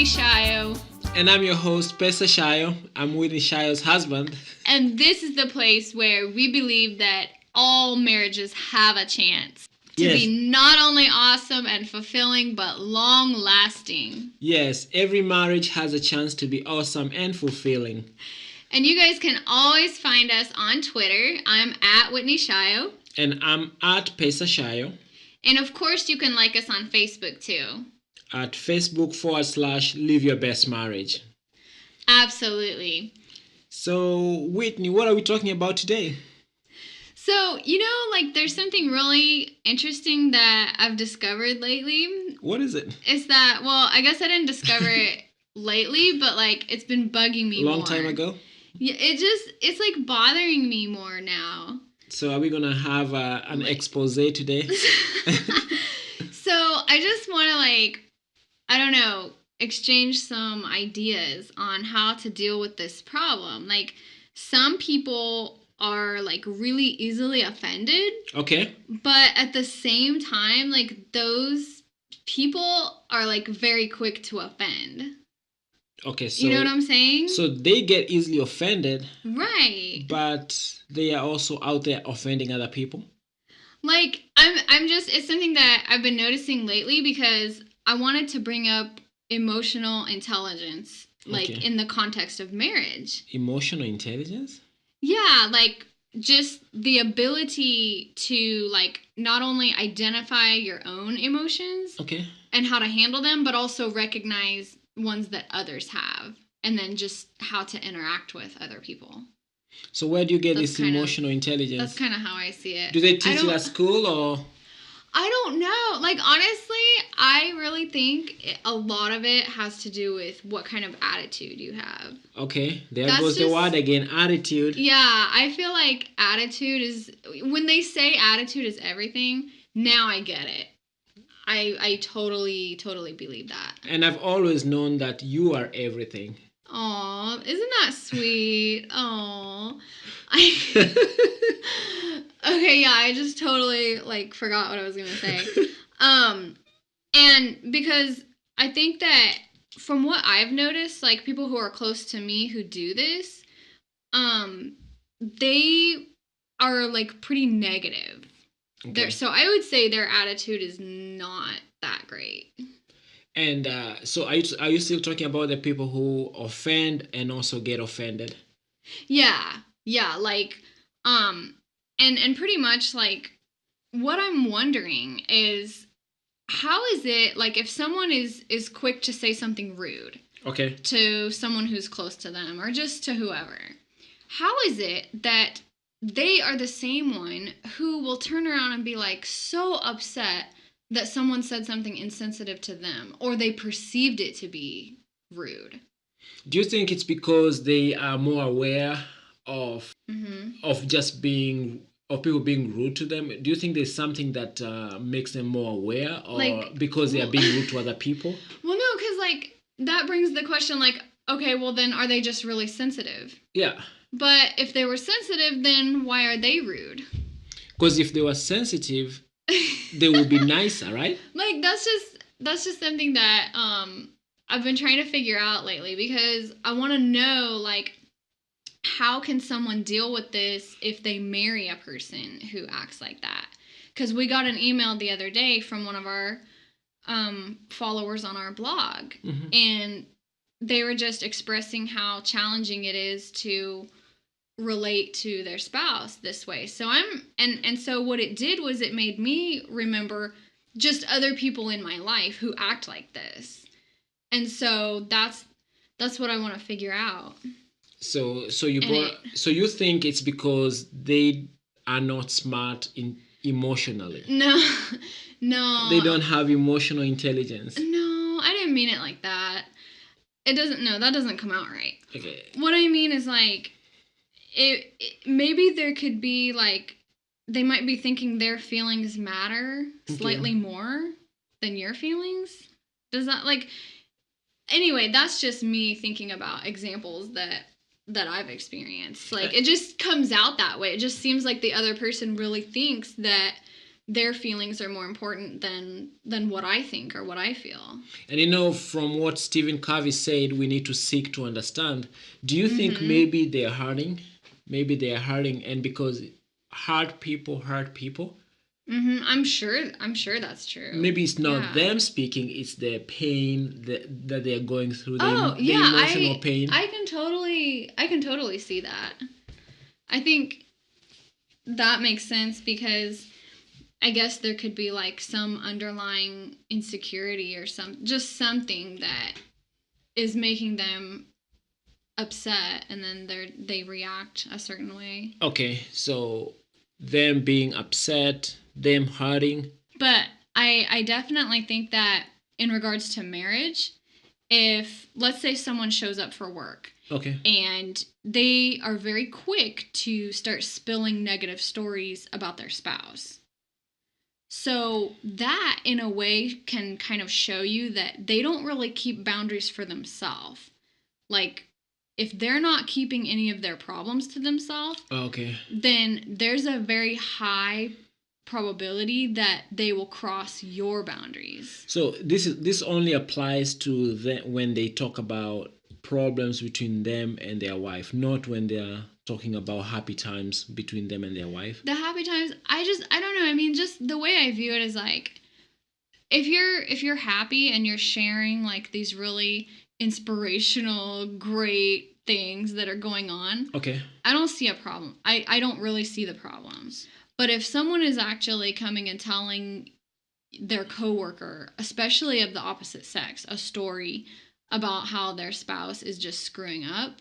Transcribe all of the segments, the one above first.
Whitney Shio, And I'm your host, Pesa Shayo. I'm Whitney Shayo's husband. and this is the place where we believe that all marriages have a chance to Yes. be not only awesome and fulfilling, but long-lasting. Yes, every marriage has a chance to be awesome and fulfilling. And you guys can always find us on Twitter. I'm at Whitney Shio. And I'm at Pesa Shayo And of course, you can like us on Facebook too. at Facebook/Live Your Best Marriage. Absolutely. So, Whitney, what are we talking about today? So, there's something really interesting that I've discovered lately. What is it? Is that, well, I guess I didn't discover it lately, but it's been bugging me more. Long time ago? Yeah, it's bothering me more now. So, are we going to have an expose today? So, I just want to exchange some ideas on how to deal with this problem. Some people are really easily offended, Okay. but at the same time, those people are very quick to offend. Okay, so You know what I'm saying? so they get easily offended, Right. but they are also out there offending other people. It's something that I've been noticing lately because I wanted to bring up emotional intelligence, Okay. in the context of marriage. Emotional intelligence? Yeah, just the ability to not only identify your own emotions Okay. and how to handle them, but also recognize ones that others have, and then just how to interact with other people. So where do you get That's this kind of- emotional intelligence? That's kind of how I see it. Do they I teach it don't- at school or? I don't know. Honestly, I really think a lot of it has to do with what kind of attitude you have. Okay, there That's goes the just- word again, attitude. Yeah, I feel like attitude is, when they say attitude is everything, now I get it. I totally believe that. And I've always known that you are everything. Aw, isn't that sweet? Aw. Okay, yeah, I just totally forgot what I was gonna say. And because I think that from what I've noticed, people who are close to me who do this, they are pretty negative. Okay. So I would say their attitude is not that great. And so are you still talking about the people who offend and also get offended? Yeah, and pretty much what I'm wondering is, how is it if someone is quick to say something rude Okay. to someone who's close to them or just to whoever, how is it that they are the same one who will turn around and be so upset that someone said something insensitive to them or they perceived it to be rude? Do you think it's because they are more aware of Mm-hmm. of people being rude to them? Do you think there's something that makes them more aware, or because they are being rude to other people? Well, no, because that brings the question okay, well then are they just really sensitive? Yeah, But if they were sensitive, then why are they rude? because if they were sensitive, they would be nicer, right? That's just something that I've been trying to figure out lately, because I want to know how can someone deal with this if they marry a person who acts like that? Because we got an email the other day from one of our followers on our blog, Mm-hmm. and they were just expressing how challenging it is to relate to their spouse this way. So so what it did was it made me remember just other people in my life who act like this. And so that's what I want to figure out. So you think it's because they are not smart emotionally? No. They don't have emotional intelligence. No, I didn't mean it like that. That doesn't come out right. Okay. What I mean is maybe there could be they might be thinking their feelings matter slightly more than your feelings. Does that anyway, that's just me thinking about examples that I've experienced. It just comes out that way. It just seems like the other person really thinks that their feelings are more important than what I think or what I feel. And from what Stephen Covey said, we need to seek to understand. Do you think maybe they're hurting? Maybe they're hurting, and because hurt people hurt people? I'm sure that's true. Maybe it's not them speaking; it's their pain that they're going through. The emotional pain. I can totally see that. I think that makes sense because I guess there could be like some underlying insecurity or just something that is making them upset, and then they react a certain way. Okay, so them being upset, them hurting. But I definitely think that in regards to marriage, if let's say someone shows up for work, okay, and they are very quick to start spilling negative stories about their spouse. So that, in a way, can kind of show you that they don't really keep boundaries for themselves. Like, if they're not keeping any of their problems to themselves, okay, then there's a very high probability that they will cross your boundaries. So this only applies to when they talk about problems between them and their wife, not when they're talking about happy times between them and their wife. The happy times, I don't know. I mean, just the way I view it is like, if you're happy and you're sharing like these really inspirational, great things that are going on, okay, I don't see a problem. I don't really see the problems. But if someone is actually coming and telling their coworker, especially of the opposite sex, a story about how their spouse is just screwing up,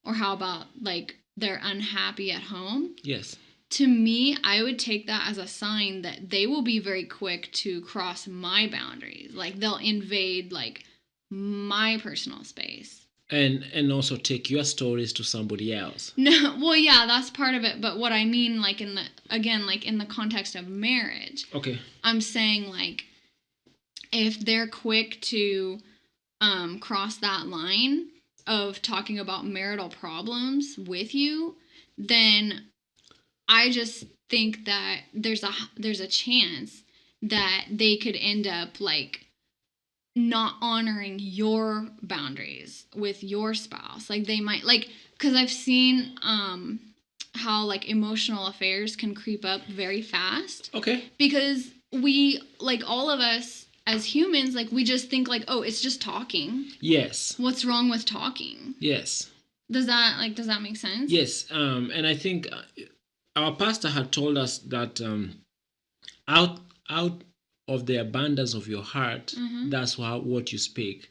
or how about like they're unhappy at home. Yes. To me, I would take that as a sign that they will be very quick to cross my boundaries. Like they'll invade like my personal space. And also take your stories to somebody else. No, well, yeah, that's part of it. But what I mean, like in the context of marriage. Okay. I'm saying like, if they're quick to cross that line of talking about marital problems with you, then I just think that there's a chance that they could end up like not honoring your boundaries with your spouse. Like they might, like, because I've seen how like emotional affairs can creep up very fast. Okay. Because we, like, all of us as humans, like, we just think like, oh, it's just talking. Yes. What's wrong with talking? Yes. Does that make sense? Yes. And I think our pastor had told us that out of the abundance of your heart, that's what you speak.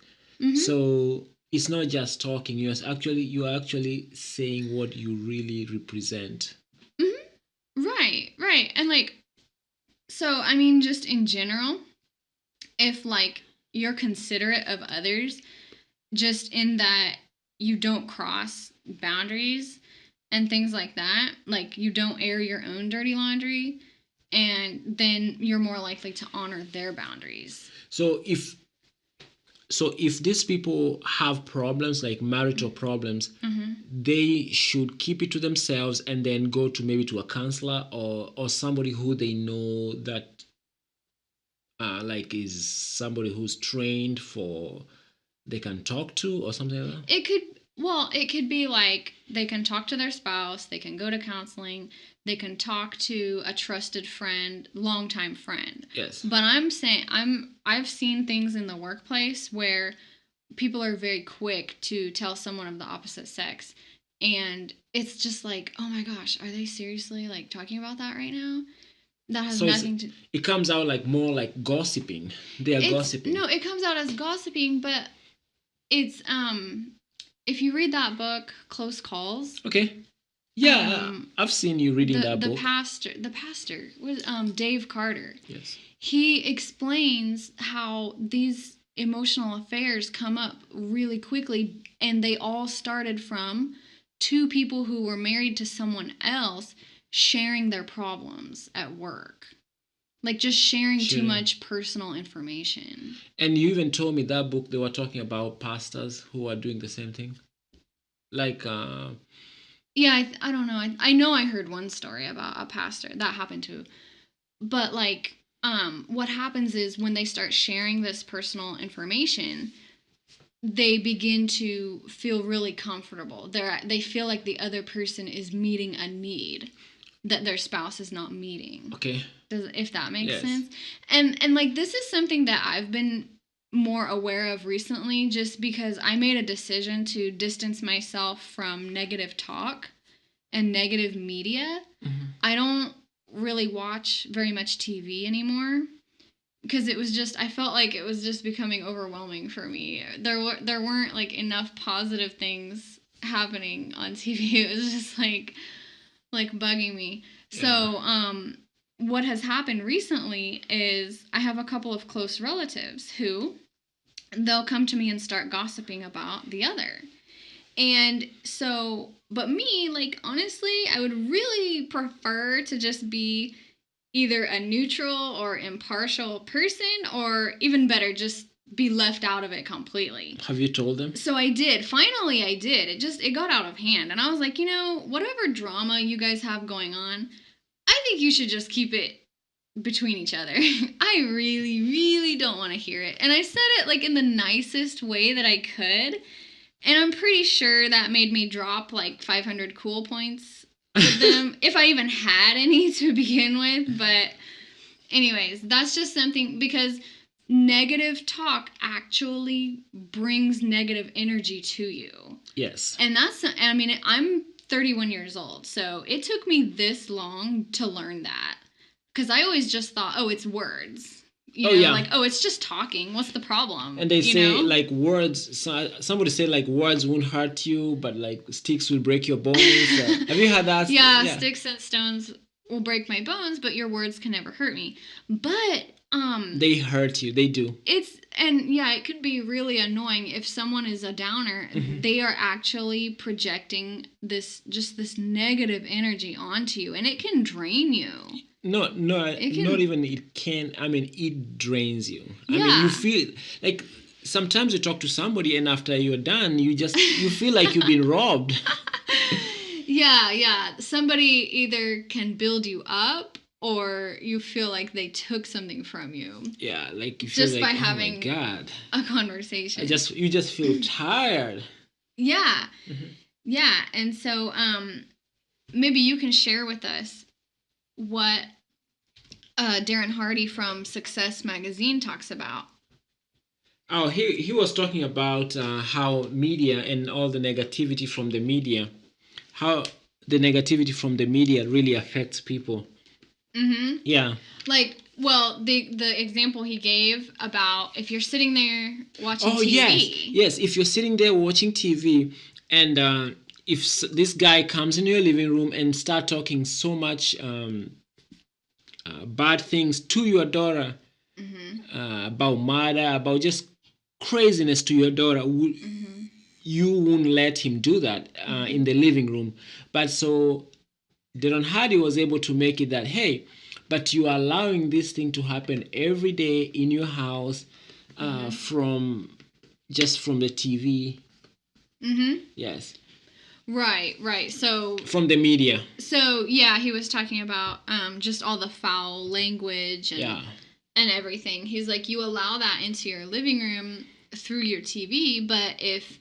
So it's not just talking. You are actually saying what you really represent. Right. And like, so I mean, just in general, if like you're considerate of others, just in that you don't cross boundaries and things like that, like you don't air your own dirty laundry, and then you're more likely to honor their boundaries. So if these people have problems, like marital problems, they should keep it to themselves and then go to maybe to a counselor or somebody who they know that like is somebody who's trained for, they can talk to or something like that. It could be like they can talk to their spouse, they can go to counseling, they can talk to a trusted friend, longtime friend. Yes. But I'm saying I've seen things in the workplace where people are very quick to tell someone of the opposite sex, and it's just like, oh my gosh, are they seriously like talking about that right now? That has nothing to. It comes out like more like gossiping. They are gossiping. No, it comes out as gossiping, but it's if you read that book, Close Calls. Okay. Yeah, I've seen you reading that book. The pastor was Dave Carter. Yes. He explains how these emotional affairs come up really quickly, and they all started from two people who were married to someone else sharing their problems at work. Like just sharing too much personal information. And you even told me that book they were talking about pastors who are doing the same thing. Like yeah, I don't know. I know I heard one story about a pastor that happened to. but like what happens is when they start sharing this personal information, they begin to feel really comfortable. They feel like the other person is meeting a need that their spouse is not meeting. Okay. If that makes sense. And like this is something that I've been more aware of recently, just because I made a decision to distance myself from negative talk and negative media. Mm-hmm. I don't really watch very much TV anymore, because it was just, I felt like it was just becoming overwhelming for me. There weren't like enough positive things happening on TV. It was just like bugging me. Yeah. So what has happened recently is I have a couple of close relatives who they'll come to me and start gossiping about the other. And so, but me, like, honestly, I would really prefer to just be either a neutral or impartial person, or even better, just be left out of it completely. Have you told them? So I did. Finally, I did. It got out of hand. And I was like, whatever drama you guys have going on, I think you should just keep it between each other. I really, really don't want to hear it. And I said it like in the nicest way that I could. And I'm pretty sure that made me drop like 500 cool points with them, if I even had any to begin with. But anyways, that's just something, because negative talk actually brings negative energy to you. Yes. And I'm 31 years old, so it took me this long to learn that. Because I always just thought, oh, it's words. Like, oh, it's just talking. What's the problem? And they say, like, words, somebody said, like, words won't hurt you, but, like, sticks will break your bones. Have you heard that? Yeah, sticks and stones will break my bones, but your words can never hurt me. But, they hurt you. They do. It could be really annoying if someone is a downer. Mm-hmm. They are actually projecting this negative energy onto you, and it can drain you. No, not even it can. I mean, it drains you. Yeah. I mean, you feel like sometimes you talk to somebody and after you're done, you feel like you've been robbed. Yeah. Somebody either can build you up, or you feel like they took something from you. Yeah, like you feel just like, by having oh my God, a conversation. You just feel tired. Yeah. Mm-hmm. Yeah, and so maybe you can share with us what Darren Hardy from Success Magazine talks about. Oh, he was talking about how media and all the negativity from the media, how the negativity from the media really affects people. Mm-hmm. Yeah. Like, well, the example he gave about if you're sitting there watching TV. Yes. If you're sitting there watching TV and if this guy comes in your living room and start talking so much bad things to your daughter, mm-hmm. About murder, about just craziness to your daughter, mm-hmm. you won't let him do that in the living room. But so Darren Hardy was able to make it that, hey, but you are allowing this thing to happen every day in your house from the TV. Mm-hmm. Yes. Right. So from the media. So yeah, he was talking about just all the foul language and everything. He's like, you allow that into your living room through your TV, but if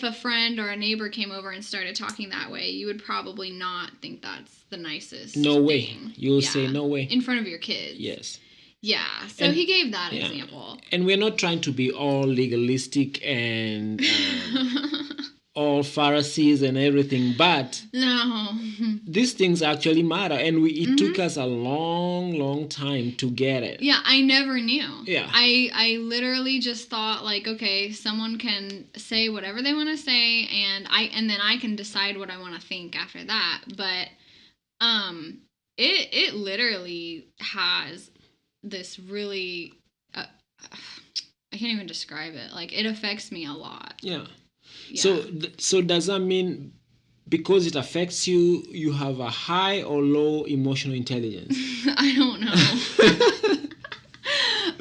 a friend or a neighbor came over and started talking that way, you would probably not think that's the nicest. No way. Thing. You'll say no way. In front of your kids. Yes. Yeah. So he gave that example. And we're not trying to be all legalistic and all Pharisees and everything, but no, these things actually matter, and it took us a long time to get it. Yeah, I never knew. Yeah, I literally just thought like, okay, someone can say whatever they want to say, and then I can decide what I want to think after that. But it literally has this really I can't even describe it. Like, it affects me a lot. Yeah. So does that mean because it affects you, you have a high or low emotional intelligence? I don't know.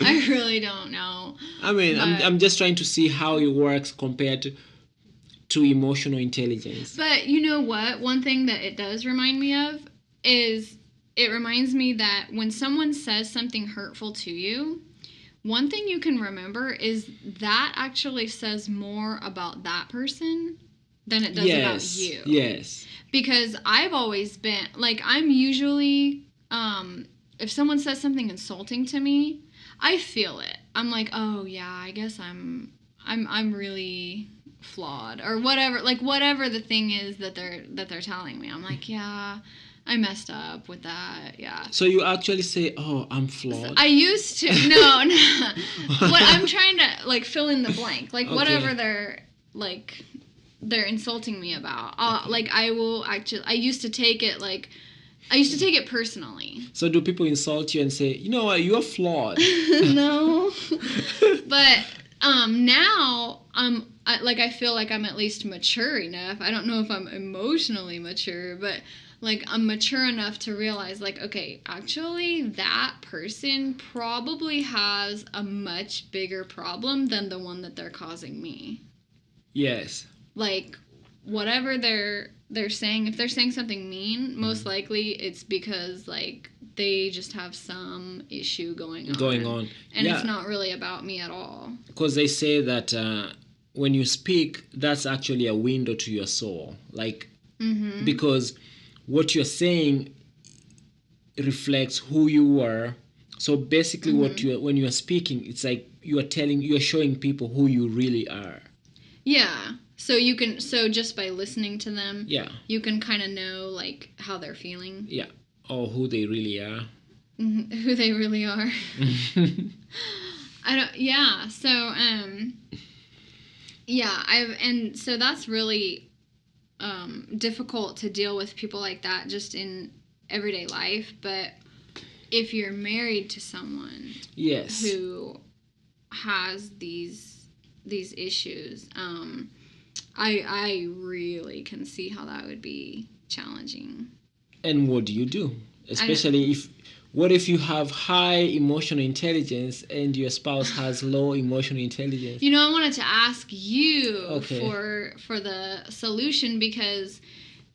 I really don't know. I mean, I'm just trying to see how it works compared to emotional intelligence. But you know what? One thing that it does remind me of is it reminds me that when someone says something hurtful to you, one thing you can remember is that actually says more about that person than it does about you. Yes. Because I've always been, like, I'm usually, if someone says something insulting to me, I feel it. I'm like, oh yeah, I guess I'm really flawed, or whatever, like whatever the thing is that they're telling me. I'm like, yeah, I messed up with that. Yeah. So you actually say, "Oh, I'm flawed." I used to. No. What I'm trying to, like, fill in the blank, like, Okay. whatever they're insulting me about. Like, I used to take it personally. So do people insult you and say, "You know what? You're flawed"? No. But now I feel like I'm at least mature enough. I don't know if I'm emotionally mature, but like I'm mature enough to realize, like, okay, actually that person probably has a much bigger problem than the one that they're causing me. Yes. Like, whatever they're saying, if they're saying something mean, most likely it's because, like, they just have some issue going on. And yeah. It's not really about me at all. Because they say that when you speak, that's actually a window to your soul. Like, because what you're saying reflects who you are. So basically, when you're speaking, it's like you're showing people who you really are. Yeah. So just by listening to them, you can kind of know, like, how they're feeling. Yeah. Or who they really are. Who they really are. So that's really difficult to deal with people like that just in everyday life. But if you're married to someone who has these issues, I really can see how that would be challenging. And what do you do? Especially what if you have high emotional intelligence and your spouse has low emotional intelligence? You know, I wanted to ask you for the solution, because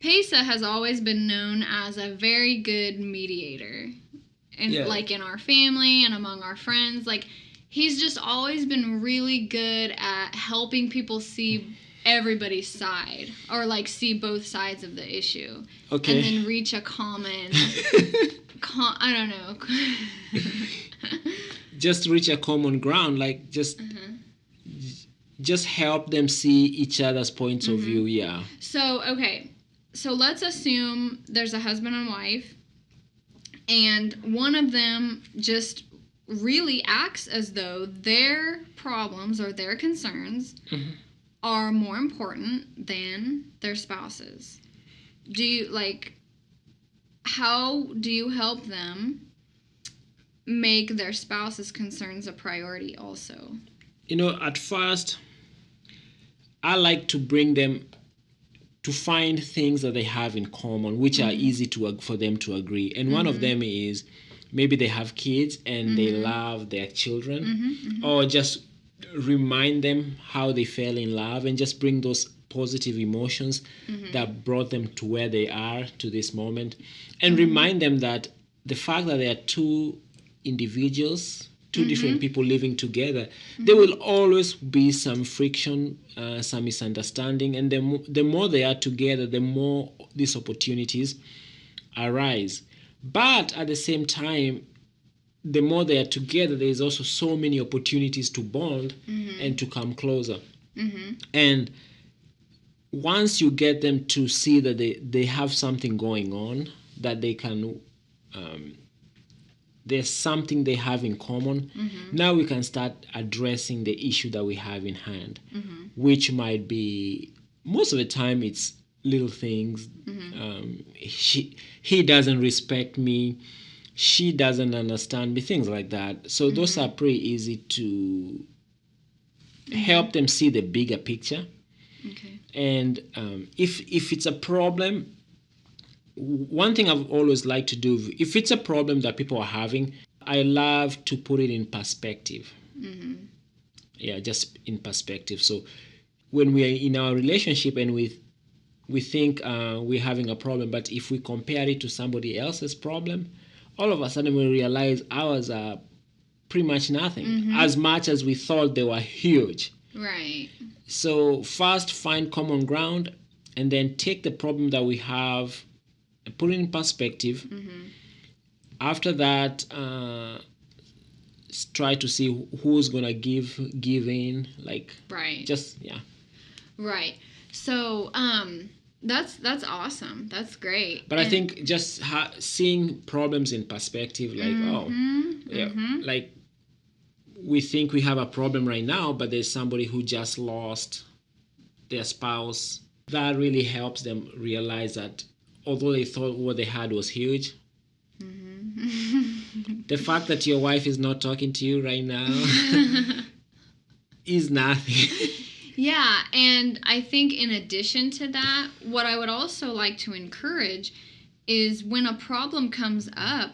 Pesa has always been known as a very good mediator. And like in our family and among our friends, like, he's just always been really good at helping people see everybody's side, or like see both sides of the issue, and then reach a common I don't know. Just reach a common ground, like just help them see each other's points of view. Yeah. So let's assume there's a husband and wife, and one of them just really acts as though their problems or their concerns are more important than their spouses. How do you help them make their spouse's concerns a priority also? You know, at first, I like to bring them to find things that they have in common, which are easy for them to agree. And one of them is maybe they have kids and they love their children, or just remind them how they fell in love and just bring those positive emotions that brought them to where they are to this moment, and remind them that the fact that there are two individuals, two different people living together, there will always be some friction, some misunderstanding, and the more they are together, the more these opportunities arise. But at the same time, the more they are together, there is also so many opportunities to bond and to come closer. And once you get them to see that they have something going on, that they can, there's something they have in common, now we can start addressing the issue that we have in hand, which might be, most of the time, it's little things. He doesn't respect me. She doesn't understand me, things like that. So those are pretty easy to help them see the bigger picture. Okay. And if it's a problem, one thing I've always liked to do, if it's a problem that people are having, I love to put it in perspective. Yeah, just in perspective. So when we are in our relationship and we think we're having a problem, but if we compare it to somebody else's problem, all of a sudden we realize ours are pretty much nothing, as much as we thought they were huge. Right. So first find common ground, and then take the problem that we have and put it in perspective. After that, try to see who's gonna give in, like, right. Just Right. So that's awesome. That's great. But I think just seeing problems in perspective, like, like, we think we have a problem right now, but there's somebody who just lost their spouse. That really helps them realize that although they thought what they had was huge, the fact that your wife is not talking to you right now is nothing. Yeah, and I think in addition to that, what I would also like to encourage is when a problem comes up,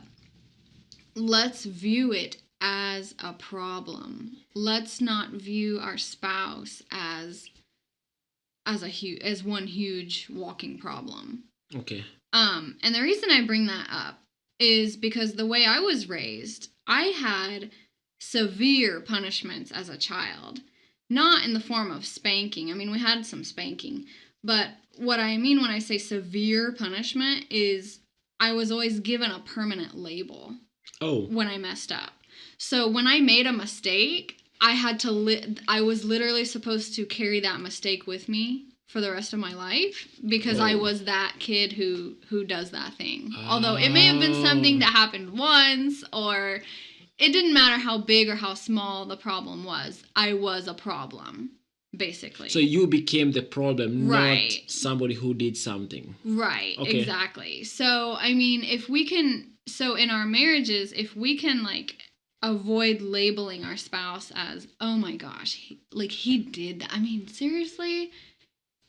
let's view it as a problem. Let's not view our spouse as one huge walking problem. Okay. And the reason I bring that up is because the way I was raised, I had severe punishments as a child. Not in the form of spanking. I mean, we had some spanking. But what I mean when I say severe punishment is I was always given a permanent label when I messed up. So when I made a mistake, I had to I was literally supposed to carry that mistake with me for the rest of my life because I was that kid who does that thing. Although it may have been something that happened once, or it didn't matter how big or how small the problem was. I was a problem, basically. So you became the problem, right. Not somebody who did something. Right, okay. Exactly. So, I mean, in our marriages, if we can, like, avoid labeling our spouse as, oh my gosh, he did that. I mean, seriously?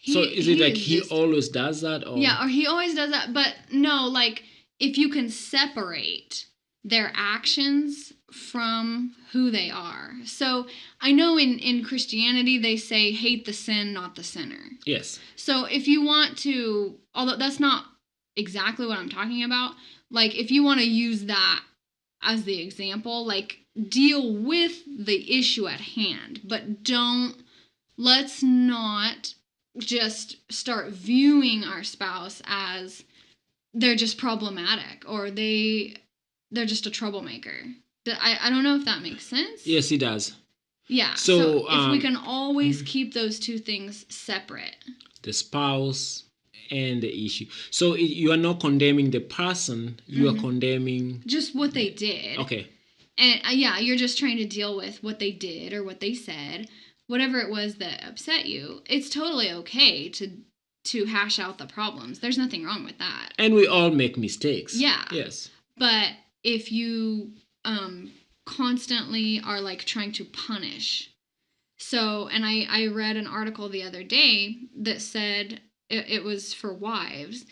So is it like he always does that? Or? Yeah, or he always does that. But no, like, if you can separate their actions from who they are. So I know in Christianity they say hate the sin, not the sinner. Yes. So if you want to, although that's not exactly what I'm talking about, like if you want to use that as the example, like deal with the issue at hand, but let's not just start viewing our spouse as they're just problematic or they're just a troublemaker. I don't know if that makes sense. Yes, it does. Yeah. So if we can always keep those two things separate. The spouse and the issue. So you are not condemning the person, you are condemning... just what they did. Okay. And you're just trying to deal with what they did or what they said. Whatever it was that upset you, it's totally okay to hash out the problems. There's nothing wrong with that. And we all make mistakes. Yeah. Yes. But if you constantly are like trying to punish. So, and I read an article the other day that said it was for wives,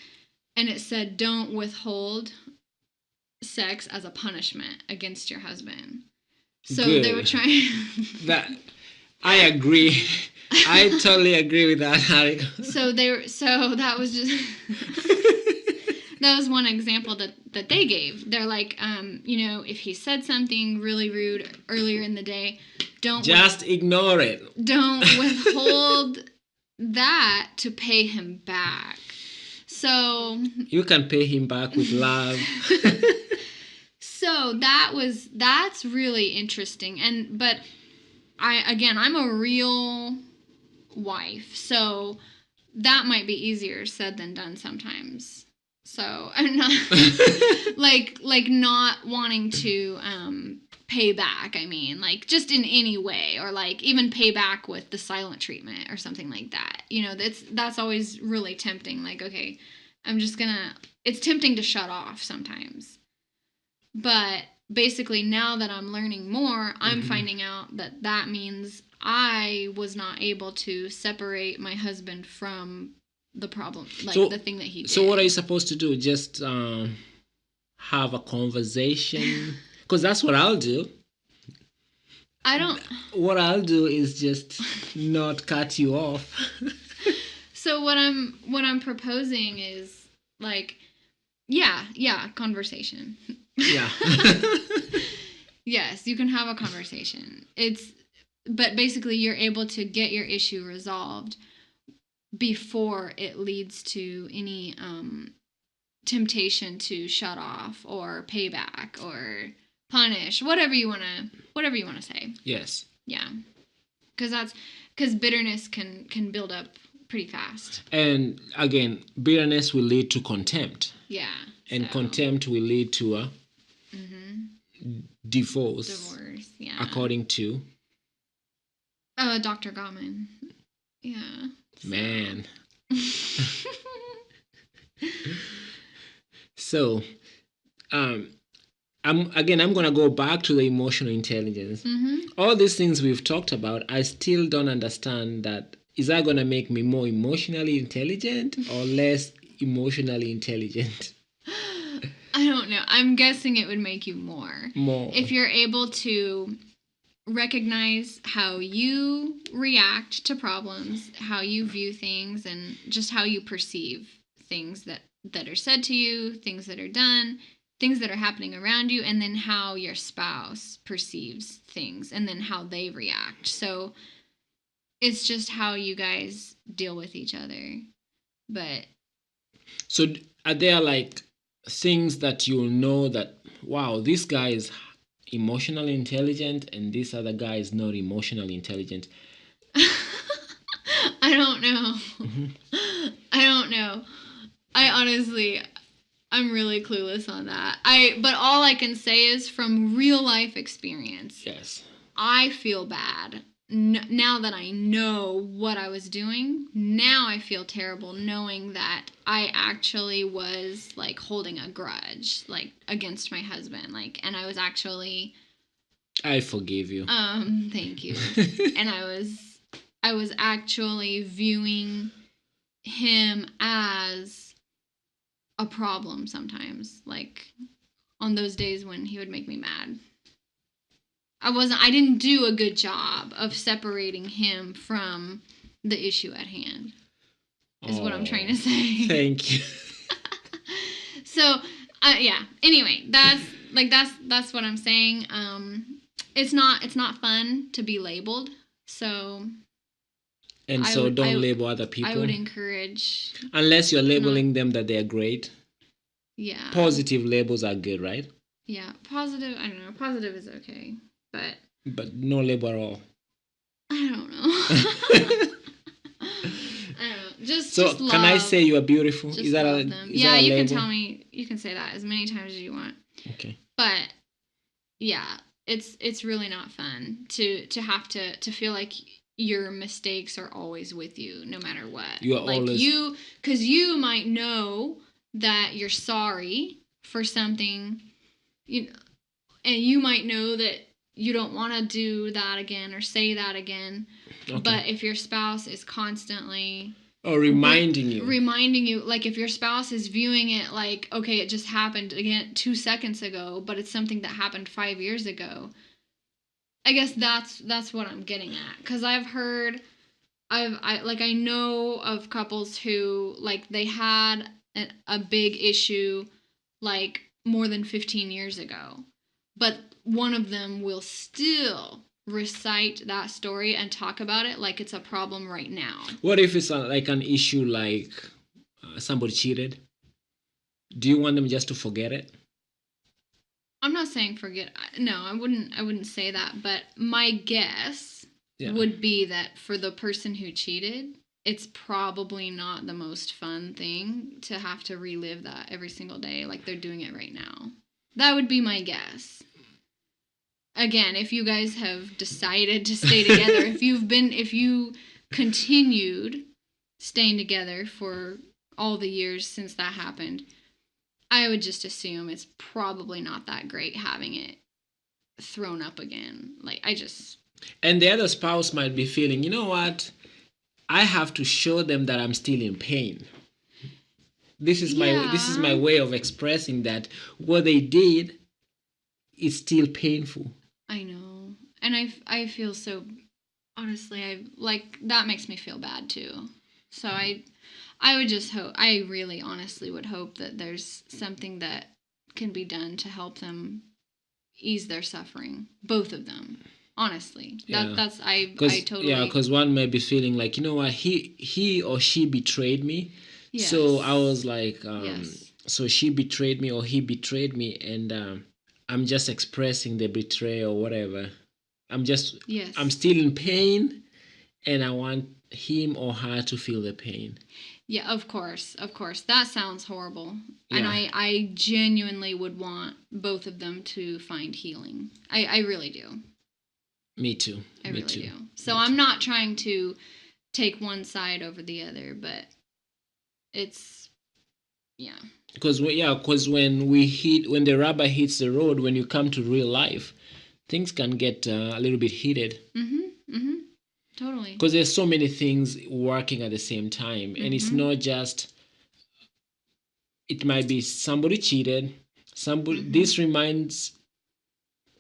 and it said don't withhold sex as a punishment against your husband. So Good. They were trying that I agree. I totally agree with that article. So that was just that was one example that they gave. They're like, if he said something really rude earlier in the day, ignore it. Don't withhold that to pay him back. So you can pay him back with love. So that's really interesting. But I'm a real wife, so that might be easier said than done sometimes. So I'm not like not wanting to pay back. I mean, like just in any way, or like even pay back with the silent treatment or something like that. That's always really tempting. Like, okay, it's tempting to shut off sometimes. But basically now that I'm learning more, I'm finding out that means I was not able to separate my husband from the problem, the thing that he did. So what are you supposed to do? Just have a conversation? Because that's what I'll do. What I'll do is just not cut you off. So what I'm proposing is like, yeah, conversation. Yeah. Yes, you can have a conversation. But basically you're able to get your issue resolved before it leads to any temptation to shut off or payback or punish, whatever you want to say. Yes. Yeah. Cuz bitterness can build up pretty fast. And again, bitterness will lead to contempt. Yeah. And contempt will lead to a divorce. Divorce, yeah. According to Dr. Gottman. Yeah. Man. So, I'm gonna go back to the emotional intelligence. All these things we've talked about, I still don't understand that. Is that gonna make me more emotionally intelligent or less emotionally intelligent? I don't know. I'm guessing it would make you more. If you're able to recognize how you react to problems, how you view things, and just how you perceive things that are said to you, things that are done, things that are happening around you, and then how your spouse perceives things, and then how they react. So it's just how you guys deal with each other. But so are there like things that you'll know that, wow, this guy is emotionally intelligent and this other guy is not emotionally intelligent? I don't know. I don't know. I'm really clueless on that. But all I can say is from real life experience. Yes. I feel bad. Now that I know what I was doing, now I feel terrible knowing that I actually was like holding a grudge like against my husband, like, and I was actually I forgive you. Thank you. And I was actually viewing him as a problem sometimes, like on those days when he would make me mad. I didn't do a good job of separating him from the issue at hand. Is what I'm trying to say. Thank you. So, yeah. Anyway, that's what I'm saying. It's not fun to be labeled. So. And so don't label other people. I would encourage. Unless you're labeling them that they're great. Yeah. Positive labels are good, right? Yeah. Positive, I don't know. Positive is okay. But no label at all. I don't know. I don't know. Just love. Can I say you are beautiful? Is that love them. Yeah, you can tell me. You can say that as many times as you want. Okay. But yeah, it's really not fun to have to feel like your mistakes are always with you, no matter what. You are like always because you might know that you're sorry for something, and you might know that you don't want to do that again or say that again. Okay. But if your spouse is constantly reminding you, like if your spouse is viewing it like, okay, it just happened again 2 seconds ago, but it's something that happened 5 years ago. I guess that's what I'm getting at, because I know of couples who like they had a big issue like more than 15 years ago, but one of them will still recite that story and talk about it like it's a problem right now. What if it's like an issue like somebody cheated? Do you want them just to forget it? I'm not saying forget. No, I wouldn't say that. But my guess would be that for the person who cheated, it's probably not the most fun thing to have to relive that every single day like they're doing it right now. That would be my guess. Again, if you guys have decided to stay together, if you continued staying together for all the years since that happened, I would just assume it's probably not that great having it thrown up again. And the other spouse might be feeling, you know what? I have to show them that I'm still in pain. This is my way of expressing that what they did is still painful. I know. And I feel so, honestly, that makes me feel bad too. So I would just hope, I really honestly would hope that there's something that can be done to help them ease their suffering, both of them. Honestly, I totally. Yeah, because one may be feeling like, you know what, he or she betrayed me. Yes. So I was like, yes. So she betrayed me or he betrayed me, and I'm just expressing the betrayal or whatever. I'm still in pain, and I want him or her to feel the pain. Yeah, of course. That sounds horrible. Yeah. And I genuinely would want both of them to find healing. I really do. Me too. I really do. So I'm not trying to take one side over the other, but it's, yeah. Because when the rubber hits the road, when you come to real life, things can get a little bit heated. Totally. Because there's so many things working at the same time, and it's not just. It might be somebody cheated. This reminds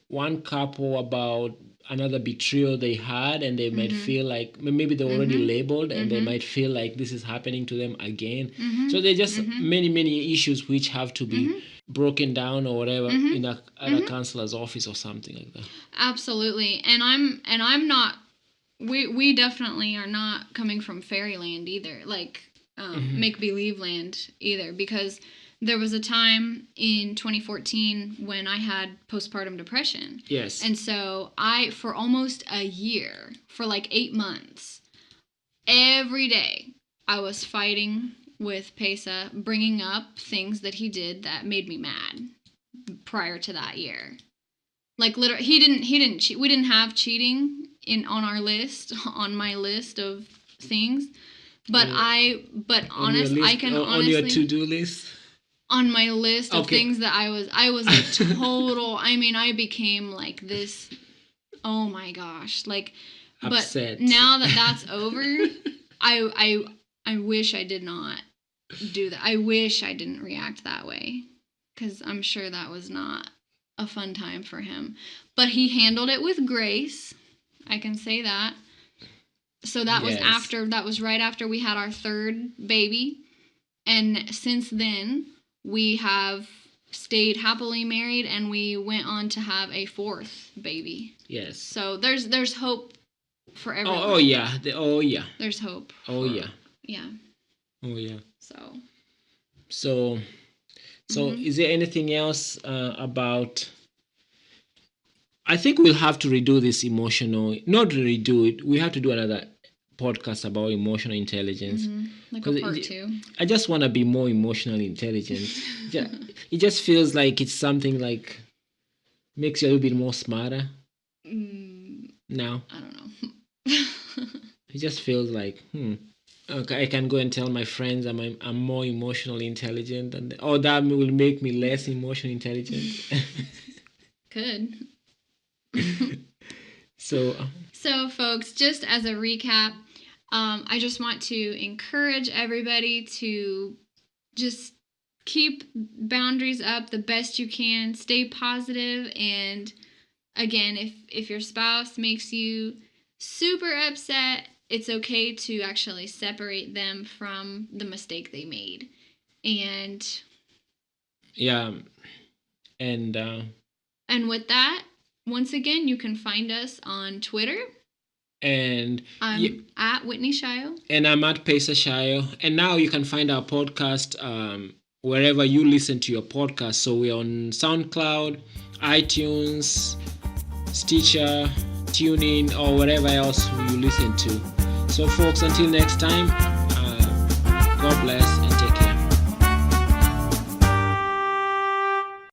one couple about another betrayal they had, and they might feel like maybe they're already labeled, and they might feel like this is happening to them again. So there's just many issues which have to be broken down or whatever in a counselor's office or something like that. Absolutely. And I'm not, we definitely are not coming from fairyland either, like make-believe land either, because there was a time in 2014 when I had postpartum depression. Yes. And so for almost a year, for like 8 months, every day I was fighting with Pesa, bringing up things that he did that made me mad prior to that year. Like literally, he didn't cheat. We didn't have cheating on my list of things. But honestly, on your to-do list? On my list of things that I was a total, I became like this, oh my gosh, like, upset. But now that that's over, I wish I did not do that. I wish I didn't react that way, because I'm sure that was not a fun time for him. But he handled it with grace, I can say that. So that was right after we had our third baby, and since then, we have stayed happily married, and we went on to have a fourth baby. Yes. So there's hope for everyone. Oh yeah. There's hope. Yeah. Yeah. Oh yeah. So is there anything else about? I think we'll have to redo this not redo it. We have to do another podcast about emotional intelligence. Like a part 2. I just want to be more emotionally intelligent. It just feels like it's something like makes you a little bit more smarter. Now. I don't know. It just feels like, okay, I can go and tell my friends I'm more emotionally intelligent, or that will make me less emotionally intelligent. Could. So folks, just as a recap, I just want to encourage everybody to just keep boundaries up the best you can. Stay positive, and again, if your spouse makes you super upset, it's okay to actually separate them from the mistake they made. And yeah, and with that, once again, you can find us on Twitter. And I'm at Whitney Shio. And I'm at Pesa Shio. And now you can find our podcast wherever you listen to your podcast. So we're on SoundCloud, iTunes, Stitcher, TuneIn, or whatever else you listen to. So folks, until next time,